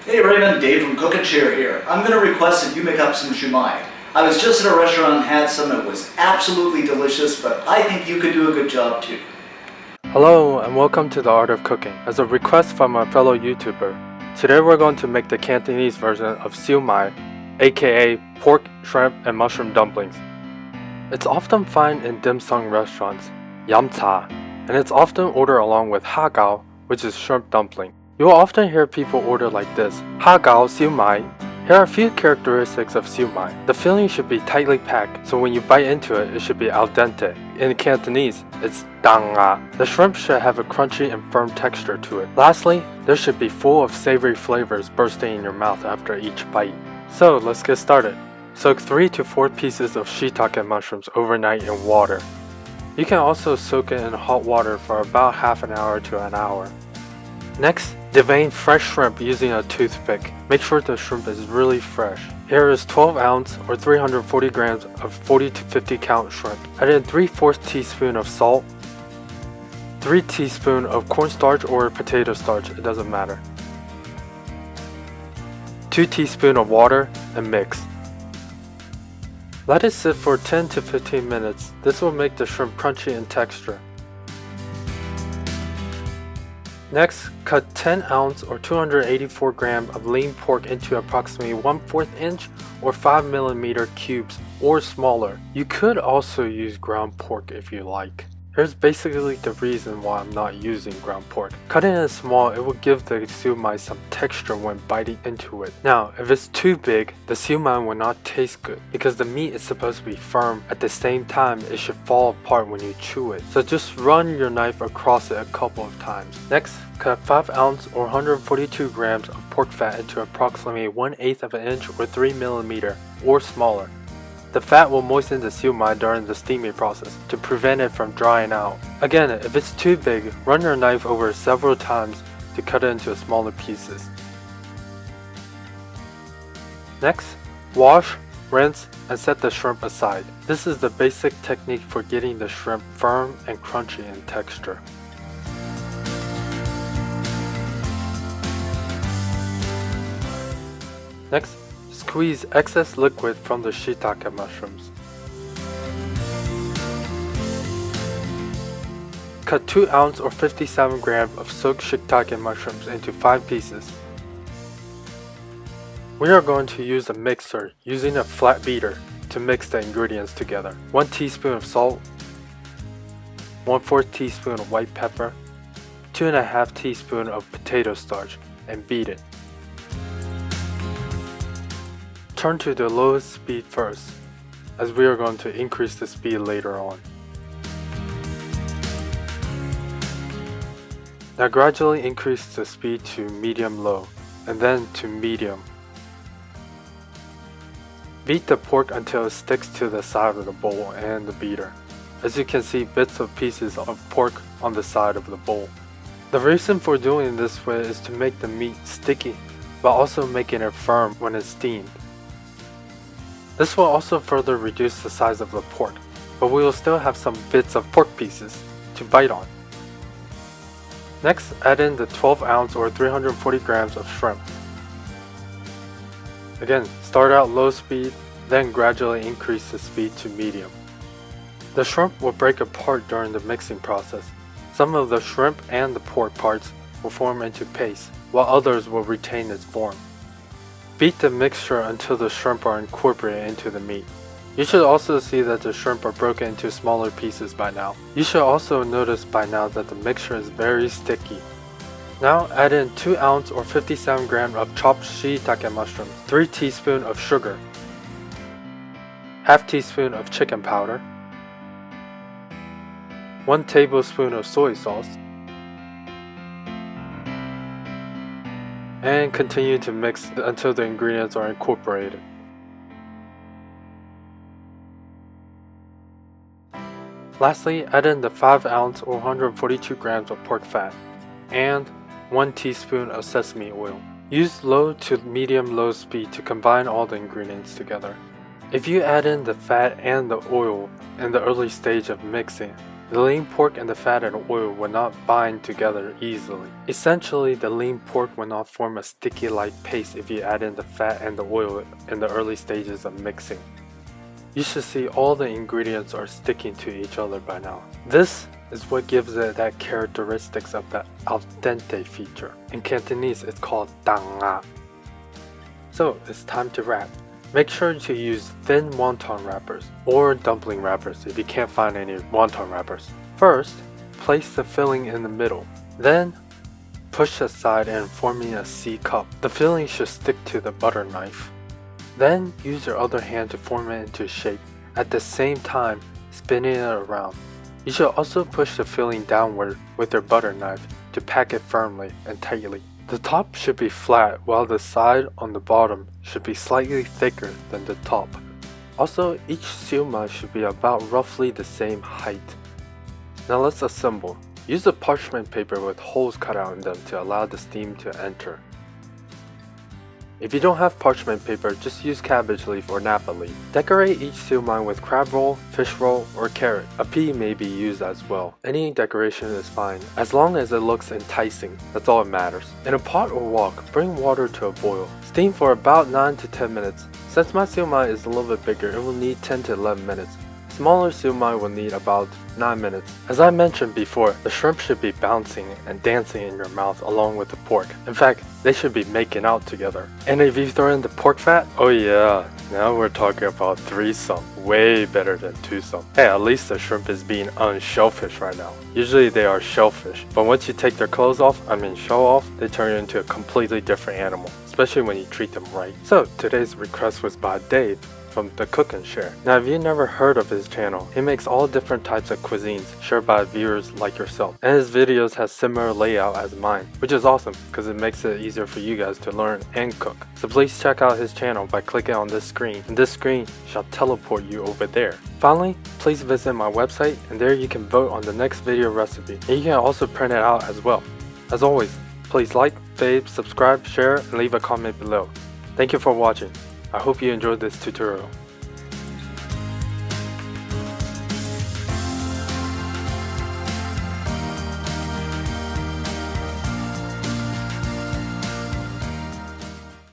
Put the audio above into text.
Hey Raymond, Dave from Cook and Cheer here. I'm going to request that you make up some shumai. I was just at a restaurant and had some. It was absolutely delicious, but I think you could do a good job too. Hello and welcome to The Art of Cooking. As a request from a fellow YouTuber, today we're going to make the Cantonese version of siu mai, aka pork, shrimp, and mushroom dumplings. It's often found in dim sum restaurants, yam cha, and it's often ordered along with ha gao, which is shrimp dumpling. You will often hear people order like this, ha gao siu mai. Here are a few characteristics of siu mai. The filling should be tightly packed, so when you bite into it, it should be al dente. In Cantonese, it's dang nga. The shrimp should have a crunchy and firm texture to it. Lastly, there should be full of savory flavors bursting in your mouth after each bite. So let's get started. Soak 3 to 4 pieces of shiitake mushrooms overnight in water. You can also soak it in hot water for about half an hour to an hour. Next, devein fresh shrimp using a toothpick. Make sure the shrimp is really fresh. Here is 12 ounce or 340 grams of 40 to 50 count shrimp. Add in 3/4 teaspoon of salt, 3 teaspoons of cornstarch or potato starch, it doesn't matter, 2 teaspoons of water, and mix. Let it sit for 10 to 15 minutes. This will make the shrimp crunchy in texture. Next, cut 10 ounce or 284 grams of lean pork into approximately 1/4 inch or 5 millimeter cubes or smaller. You could also use ground pork if you like. Here's basically the reason why I'm not using ground pork. Cutting it small, it will give the siu mai some texture when biting into it. Now, if it's too big, the siu mai will not taste good because the meat is supposed to be firm. At the same time, it should fall apart when you chew it. So just run your knife across it a couple of times. Next, cut 5 ounce or 142 grams of pork fat into approximately 1/8 of an inch or 3 millimeter or smaller. The fat will moisten the siu mai during the steaming process to prevent it from drying out. Again, if it's too big, run your knife over it several times to cut it into smaller pieces. Next, wash, rinse, and set the shrimp aside. This is the basic technique for getting the shrimp firm and crunchy in texture. Next, squeeze excess liquid from the shiitake mushrooms. Cut 2 ounce or 57 grams of soaked shiitake mushrooms into 5 pieces. We are going to use a mixer using a flat beater to mix the ingredients together. 1 teaspoon of salt, 1/4 teaspoon of white pepper, 2.5 teaspoons of potato starch, and beat it. Turn to the lowest speed first, as we are going to increase the speed later on. Now gradually increase the speed to medium-low, and then to medium. Beat the pork until it sticks to the side of the bowl and the beater. As you can see, bits of pieces of pork on the side of the bowl. The reason for doing this way is to make the meat sticky, but also making it firm when it's steamed. This will also further reduce the size of the pork, but we will still have some bits of pork pieces to bite on. Next, add in the 12 ounce or 340 grams of shrimp. Again, start out low speed, then gradually increase the speed to medium. The shrimp will break apart during the mixing process. Some of the shrimp and the pork parts will form into paste, while others will retain its form. Beat the mixture until the shrimp are incorporated into the meat. You should also see that the shrimp are broken into smaller pieces by now. You should also notice by now that the mixture is very sticky. Now add in 2 ounce or 57 grams of chopped shiitake mushrooms, 3 teaspoons of sugar, ½ teaspoon of chicken powder, 1 tablespoon of soy sauce, and continue to mix until the ingredients are incorporated. Lastly, add in the 5 ounce or 142 grams of pork fat and 1 teaspoon of sesame oil. Use low to medium-low speed to combine all the ingredients together. If you add in the fat and the oil in the early stage of mixing, The lean pork and the fat and oil will not bind together easily. Essentially, the lean pork will not form a sticky-like paste if you add in the fat and the oil in the early stages of mixing. You should see all the ingredients are sticking to each other by now. This is what gives it that characteristics of the al dente feature. In Cantonese, it's called dang nga. So it's time to wrap. Make sure to use thin wonton wrappers or dumpling wrappers if you can't find any wonton wrappers. First, place the filling in the middle. Then, push aside and forming a C cup. The filling should stick to the butter knife. Then, use your other hand to form it into shape. At the same time, spinning it around. You should also push the filling downward with your butter knife to pack it firmly and tightly. The top should be flat while the side on the bottom should be slightly thicker than the top. Also, each siu mai should be about roughly the same height. Now let's assemble. Use a parchment paper with holes cut out in them to allow the steam to enter. If you don't have parchment paper, just use cabbage leaf or napa leaf. Decorate each siu mai with crab roll, fish roll, or carrot. A pea may be used as well. Any decoration is fine, as long as it looks enticing. That's all that matters. In a pot or wok, bring water to a boil. Steam for about 9 to 10 minutes. Since my siu mai is a little bit bigger, it will need 10 to 11 minutes. Smaller siu mai will need about 9 minutes. As I mentioned before, the shrimp should be bouncing and dancing in your mouth along with the pork. In fact, they should be making out together. And if you throw in the pork fat, oh yeah, now we're talking about threesome. Way better than twosome. Hey, at least the shrimp is being unshellfish right now. Usually they are shellfish, but once you take their clothes off, shell off, they turn into a completely different animal, especially when you treat them right. So today's request was by Dave from the Cook and Share. Now if you've never heard of his channel, he makes all different types of cuisines shared by viewers like yourself, and his videos have similar layout as mine, which is awesome because it makes it easier for you guys to learn and cook. So please check out his channel by clicking on this screen, and this screen shall teleport you over there. Finally, please visit my website, and there you can vote on the next video recipe, and you can also print it out as well. As always, please like, fave, subscribe, share, and leave a comment below. Thank you for watching. I hope you enjoyed this tutorial.